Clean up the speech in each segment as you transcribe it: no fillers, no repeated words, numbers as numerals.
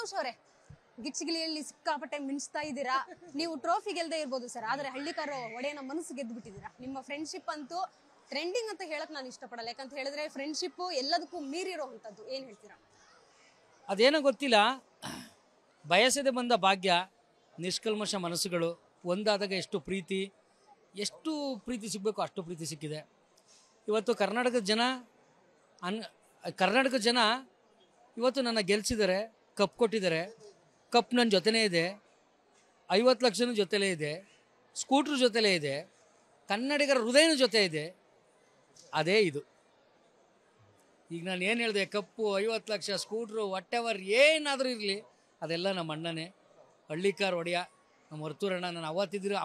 ಸಂತೋಷ್ ಅವರೇ, ಗಿಚ್ಚಿಗಿಲಿಯಲ್ಲಿ ಸಿಕ್ಕಾಪಟ್ಟೆ ಮಿಂಚ್ತಾ ಇದ್ದೀರಾ. ನೀವು ಟ್ರೋಫಿ ಗೆಲ್ದೇ ಇರ್ಬೋದು ಸರ್, ಆದ್ರೆ ಹಳ್ಳಿಕಾರು ಒಡೆಯನ ಮನಸ್ಸು ಗೆದ್ದು ಬಿಟ್ಟಿದ್ದೀರಾ. ನಿಮ್ಮ ಫ್ರೆಂಡ್ಶಿಪ್ ಅಂತೂ ಟ್ರೆಂಡಿಂಗ್ ಅಂತ ಹೇಳಕ್ ನಾನು ಇಷ್ಟಪಡಲ್ಲ. ಯಾಕಂತ ಹೇಳಿದ್ರೆ ಫ್ರೆಂಡ್ಶಿಪ್ ಎಲ್ಲದಕ್ಕೂ ಮೀರಿರೋವಂಥದ್ದು. ಏನ್ ಹೇಳ್ತೀರಾ? ಅದೇನೋ ಗೊತ್ತಿಲ್ಲ, ಬಯಸದೆ ಬಂದ ಭಾಗ್ಯ, ನಿಷ್ಕಲ್ಮಶ ಮನಸ್ಸುಗಳು ಒಂದಾದಾಗ ಎಷ್ಟು ಪ್ರೀತಿ ಸಿಗಬೇಕು ಅಷ್ಟು ಪ್ರೀತಿ ಸಿಕ್ಕಿದೆ. ಇವತ್ತು ಕರ್ನಾಟಕದ ಜನ ಇವತ್ತು ನನ್ನ ಗೆಲ್ಸಿದ್ದಾರೆ, ಕಪ್ ಕೊಟ್ಟಿದ್ದಾರೆ. ಕಪ್ ನನ್ನ ಜೊತೆನೇ ಇದೆ, 50 ಲಕ್ಷನೂ ಜೊತೆಲೇ ಇದೆ, ಸ್ಕೂಟ್ರ್ ಜೊತೆಲೇ ಇದೆ, ಕನ್ನಡಿಗರ ಹೃದಯನೂ ಜೊತೆ ಇದೆ. ಅದೇ ಇದು. ಈಗ ನಾನು ಏನು ಹೇಳಿದೆ, ಕಪ್ಪು, 50 ಲಕ್ಷ, ಸ್ಕೂಟ್ರು, ವಾಟೆವರ್ ಏನಾದರೂ ಇರಲಿ, ಅದೆಲ್ಲ ನಮ್ಮ ಅಣ್ಣನೇ, ಹಳ್ಳಿಕಾರ್ ಒಡೆಯ, ನಮ್ಮ ಹೊರ್ತೂರಣ್ಣ. ನಾನು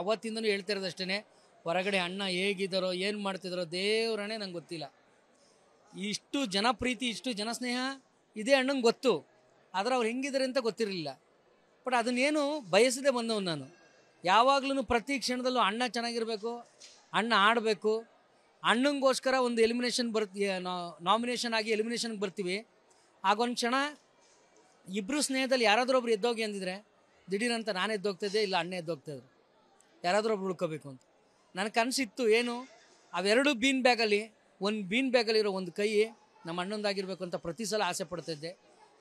ಅವತ್ತಿಂದನೂ ಹೇಳ್ತಾ ಇರೋದಷ್ಟೇ, ಹೊರಗಡೆ ಅಣ್ಣ ಹೇಗಿದ್ದಾರೋ ಏನು ಮಾಡ್ತಿದ್ದಾರೋ ದೇವರಣ್ಣೇ ನಂಗೆ ಗೊತ್ತಿಲ್ಲ. ಇಷ್ಟು ಜನಪ್ರೀತಿ, ಇಷ್ಟು ಜನಸ್ನೇಹ ಇದೇ ಅಣ್ಣಂಗೆ ಗೊತ್ತು, ಆದರೆ ಅವ್ರು ಹೆಂಗಿದ್ದಾರೆ ಅಂತ ಗೊತ್ತಿರಲಿಲ್ಲ. ಬಟ್ ಅದನ್ನೇನು ಬಯಸದೆ ಬಂದವನು ನಾನು. ಯಾವಾಗಲೂ ಪ್ರತಿ ಕ್ಷಣದಲ್ಲೂ ಅಣ್ಣ ಚೆನ್ನಾಗಿರಬೇಕು, ಅಣ್ಣ ಆಡಬೇಕು. ಅಣ್ಣಂಗೋಸ್ಕರ ಒಂದು ನಾಮಿನೇಷನ್ ಆಗಿ ಎಲಿಮಿನೇಷನ್ಗೆ ಬರ್ತೀವಿ. ಆಗೊಂದು ಕ್ಷಣ ಇಬ್ಬರು ಸ್ನೇಹದಲ್ಲಿ ಯಾರಾದರೂ ಒಬ್ರು ಎದ್ದೋಗಿ ಅಂದಿದ್ರೆ, ದಿಢೀರಂತ ನಾನು ಎದ್ದೋಗ್ತಿದ್ದೆ, ಇಲ್ಲ ಅಣ್ಣ ಎದ್ದೋಗ್ತಾಯಿದ್ರು, ಯಾರಾದರೂ ಒಬ್ರು ಉಳ್ಕೋಬೇಕು ಅಂತ. ನನಗೆ ಕನಸಿತ್ತು ಏನು, ಅವೆರಡು ಬೀನ್ ಬ್ಯಾಗಲ್ಲಿರೋ ಒಂದು ಕೈ ನಮ್ಮ ಅಣ್ಣಂದಾಗಿರ್ಬೇಕು ಅಂತ ಪ್ರತಿ ಸಲ ಆಸೆ ಪಡ್ತಿದ್ದೆ.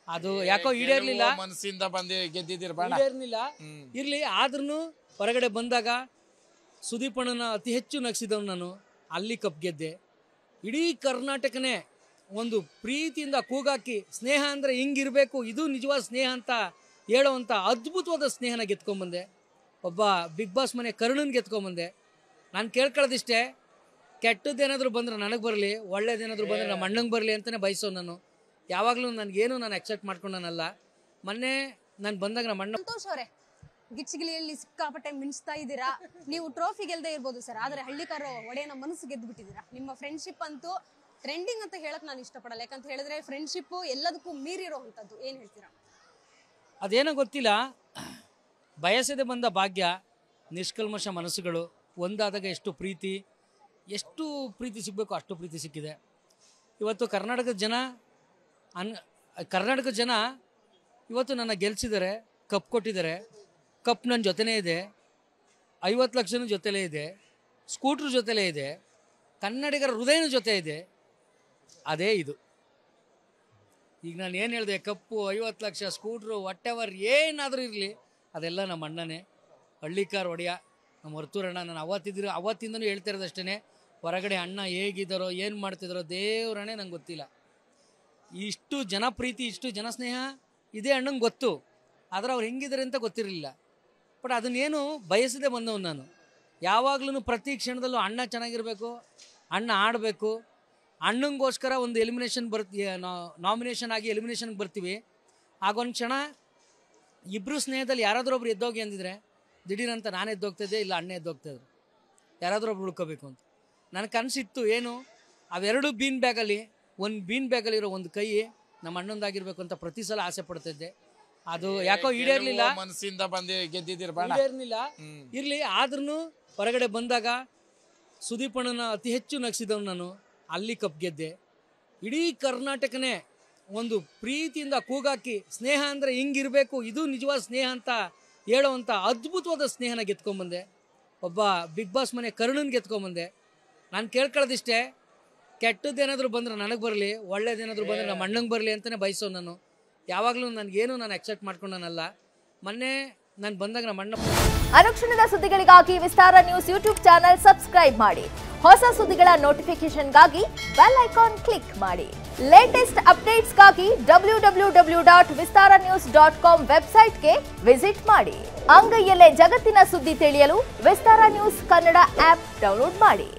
ಅದು ಯಾಕೋ ಈಡೇರ್ಲಿಲ್ಲ, ಮನಸ್ಸಿಂದ ಬಂದು ಗೆದ್ದಿದ್ದೀರಿ, ಇರ್ಲಿ. ಆದ್ರೂ ಹೊರಗಡೆ ಬಂದಾಗ ಸುದೀಪ್ ಅಣ್ಣನ ಅತಿ ಹೆಚ್ಚು ನಗಿಸಿದವನು ನಾನು. ಅಲ್ಲಿ ಕಪ್ ಗೆದ್ದೆ. ಇಡೀ ಕರ್ನಾಟಕನೇ ಒಂದು ಪ್ರೀತಿಯಿಂದ ಕೂಗಾಕಿ, ಸ್ನೇಹ ಅಂದರೆ ಹಿಂಗಿರಬೇಕು, ಇದು ನಿಜವಾದ ಸ್ನೇಹ ಅಂತ ಹೇಳೋವಂಥ ಅದ್ಭುತವಾದ ಸ್ನೇಹನ ಗೆತ್ಕೊಂಬಂದೆ. ಒಬ್ಬ ಬಿಗ್ ಬಾಸ್ ಮನೆ ಕರುಣನ್ ಗೆತ್ಕೊಂಬಂದೆ. ನಾನು ಕೇಳ್ಕೊಳ್ಳೋದಿಷ್ಟೇ, ಕೆಟ್ಟದ್ದೇನಾದರೂ ಬಂದರೆ ನನಗೆ ಬರಲಿ, ಒಳ್ಳೇದೇನಾದರೂ ಬಂದರೆ ನಮ್ಮ ಅಣ್ಣಂಗೆ ಬರಲಿ ಅಂತಲೇ ಬಯಸೋ ನಾನು. ಯಾವಾಗಲೂ ನನಗೇನು ನಾನು ಎಕ್ಸೆಪ್ಟ್ ಮಾಡ್ಕೊಂಡನಲ್ಲ. ಮೊನ್ನೆ ನಾನು ಬಂದಾಗ ನಮ್ಮ ಅಣ್ಣ. ಸಂತೋಷ್ ಅವರೇ, ಗಿಚ್ಚಿಗಿಲಿಯಲ್ಲಿ ಸಿಕ್ಕಾಪಟ್ಟೆ ಮಿಂಚ್ತಾ ಇದ್ದೀರಾ. ನೀವು ಟ್ರೋಫಿ ಗೆಲ್ದೇ ಇರ್ಬೋದು ಸರ್, ಆದ್ರೆ ಹಳ್ಳಿಕಾರು ಒಡೆಯನ ಮನಸ್ಸು ಗೆದ್ದು ಬಿಟ್ಟಿದ್ದೀರಾ. ನಿಮ್ಮ ಫ್ರೆಂಡ್ಶಿಪ್ ಅಂತೂ ಟ್ರೆಂಡಿಂಗ್ ಅಂತ ಹೇಳಕ್ ನಾನು ಇಷ್ಟಪಡಲ್ಲ. ಯಾಕಂತ ಹೇಳಿದ್ರೆ ಫ್ರೆಂಡ್ಶಿಪ್ ಎಲ್ಲದಕ್ಕೂ ಮೀರಿರೋವಂಥದ್ದು. ಏನ್ ಹೇಳ್ತೀರಾ? ಅದೇನೋ ಗೊತ್ತಿಲ್ಲ, ಬಯಸದೆ ಬಂದ ಭಾಗ್ಯ, ನಿಷ್ಕಲ್ಮಶ ಮನಸ್ಸುಗಳು ಒಂದಾದಾಗ ಎಷ್ಟು ಪ್ರೀತಿ ಸಿಗಬೇಕು ಅಷ್ಟು ಪ್ರೀತಿ ಸಿಕ್ಕಿದೆ. ಇವತ್ತು ಕರ್ನಾಟಕದ ಜನ ಇವತ್ತು ನನ್ನ ಗೆಲ್ಸಿದ್ದಾರೆ, ಕಪ್ ಕೊಟ್ಟಿದ್ದಾರೆ. ಕಪ್ ನನ್ನ ಜೊತೆನೇ ಇದೆ, 50 ಲಕ್ಷನೂ ಜೊತೆಲೇ ಇದೆ, ಸ್ಕೂಟ್ರ್ ಜೊತೆಲೇ ಇದೆ, ಕನ್ನಡಿಗರ ಹೃದಯನೂ ಜೊತೆ ಇದೆ. ಅದೇ ಇದು. ಈಗ ನಾನು ಏನು ಹೇಳಿದೆ, ಕಪ್ಪು, 50 ಲಕ್ಷ, ಸ್ಕೂಟ್ರು, ವಾಟೆವರ್ ಏನಾದರೂ ಇರಲಿ, ಅದೆಲ್ಲ ನಮ್ಮ ಅಣ್ಣನೇ, ಹಳ್ಳಿಕಾರ್ ಒಡೆಯ, ನಮ್ಮ ಹೊರ್ತೂರಣ್ಣ. ನಾನು ಅವತ್ತಿಂದನೂ ಹೇಳ್ತಾ ಇರೋದಷ್ಟೇ, ಹೊರಗಡೆ ಅಣ್ಣ ಹೇಗಿದ್ದಾರೋ ಏನು ಮಾಡ್ತಿದ್ದಾರೋ ದೇವರಣ್ಣೇ ನಂಗೆ ಗೊತ್ತಿಲ್ಲ. ಇಷ್ಟು ಜನಪ್ರೀತಿ, ಇಷ್ಟು ಜನಸ್ನೇಹ ಇದೇ ಅಣ್ಣಂಗೆ ಗೊತ್ತು, ಆದರೆ ಅವ್ರು ಹೆಂಗಿದ್ದಾರೆ ಅಂತ ಗೊತ್ತಿರಲಿಲ್ಲ. ಬಟ್ ಅದನ್ನೇನು ಬಯಸದೆ ಬಂದವನು ನಾನು. ಯಾವಾಗಲೂ ಪ್ರತಿ ಕ್ಷಣದಲ್ಲೂ ಅಣ್ಣ ಚೆನ್ನಾಗಿರಬೇಕು, ಅಣ್ಣ ಆಡಬೇಕು. ಅಣ್ಣಂಗೋಸ್ಕರ ಒಂದು ನಾಮಿನೇಷನ್ ಆಗಿ ಎಲಿಮಿನೇಷನ್ಗೆ ಬರ್ತೀವಿ. ಆಗೊಂದು ಕ್ಷಣ ಇಬ್ಬರು ಸ್ನೇಹದಲ್ಲಿ ಯಾರಾದರೂ ಒಬ್ರು ಎದ್ದೋಗಿ ಅಂದಿದ್ರೆ, ದಿಢೀರಂತ ನಾನು ಎದ್ದೋಗ್ತಿದ್ದೆ, ಇಲ್ಲ ಅಣ್ಣ ಎದ್ದೋಗ್ತಾಯಿದ್ರು, ಯಾರಾದರೂ ಒಬ್ರು ಉಳ್ಕೋಬೇಕು ಅಂತ. ನನಗೆ ಕನಸಿತ್ತು ಏನು, ಅವೆರಡು ಬೀನ್ ಬ್ಯಾಗಲ್ಲಿರೋ ಒಂದು ಕೈ ನಮ್ಮ ಅಣ್ಣಂದಾಗಿರ್ಬೇಕು ಅಂತ ಪ್ರತಿ ಸಲ ಆಸೆ ಪಡ್ತಿದ್ದೆ. ಅದು ಯಾಕೋ ಈಡೇರ್ಲಿಲ್ಲ, ಮನಸ್ಸಿಂದ ಬಂದು ಗೆದ್ದಿದ್ದೀರಿ, ಇರ್ಲಿ. ಆದ್ರೂ ಹೊರಗಡೆ ಬಂದಾಗ ಸುದೀಪ್ ಅಣ್ಣನ ಅತಿ ಹೆಚ್ಚು ನಗಿಸಿದವನು ನಾನು. ಅಲ್ಲಿ ಕಪ್ ಗೆದ್ದೆ. ಇಡೀ ಕರ್ನಾಟಕನೇ ಒಂದು ಪ್ರೀತಿಯಿಂದ ಕೂಗಾಕಿ, ಸ್ನೇಹ ಅಂದರೆ ಹಿಂಗಿರಬೇಕು, ಇದು ನಿಜವಾದ ಸ್ನೇಹ ಅಂತ ಹೇಳೋವಂಥ ಅದ್ಭುತವಾದ ಸ್ನೇಹನ ಗೆತ್ಕೊಂಬಂದೆ. ಒಬ್ಬ ಬಿಗ್ ಬಾಸ್ ಮನೆ ಕರುಣನ್ ಗೆತ್ಕೊಂಬಂದೆ. ನಾನು ಕೇಳ್ಕೊಳ್ಳೋದಿಷ್ಟೇ, ಕೆಟ್ಟದ್ದೇನಾದರೂ ಬಂದರೆ ನನಗೆ ಬರಲಿ, ಒಳ್ಳೇದೇನಾದರೂ ಬಂದರೆ ನಮ್ಮ ಅಣ್ಣಂಗೆ ಬರಲಿ ಅಂತಲೇ ಬಯಸೋ ನಾನು. ಯಾವಾಗಲೂ ನನಗೇನು ನಾನು ಎಕ್ಸೆಪ್ಟ್ ಮಾಡ್ಕೊಂಡನಲ್ಲ. ಮೊನ್ನೆ ನಾನು ಬಂದಾಗ ನಮ್ಮ ಅಣ್ಣ. ಅನುಕ್ಷಣದ ಸುದ್ದಿಗಳಿಗಾಗಿ ವಿಸ್ತಾರ ನ್ಯೂಸ್ ಯೂಟ್ಯೂಬ್ ಚಾನೆಲ್ ಸಬ್ಸ್ಕ್ರೈಬ್ ಮಾಡಿ. ಹೊಸ ಸುದ್ದಿಗಳ ನೋಟಿಫಿಕೇಶನ್ಗಾಗಿ ಬೆಲ್ ಐಕಾನ್ ಕ್ಲಿಕ್ ಮಾಡಿ. ಲೇಟೆಸ್ಟ್ ಅಪ್ಡೇಟ್ಸ್ಗಾಗಿ www.vistaranews.com ವೆಬ್ಸೈಟ್ಗೆ ವಿಸಿಟ್ ಮಾಡಿ. ಅಂಗೈಯಲ್ಲೇ ಜಗತ್ತಿನ ಸುದ್ದಿ ತಿಳಿಯಲು ವಿಸ್ತಾರ ನ್ಯೂಸ್ ಕನ್ನಡ ಆಪ್ ಡೌನ್ಲೋಡ್ ಮಾಡಿ.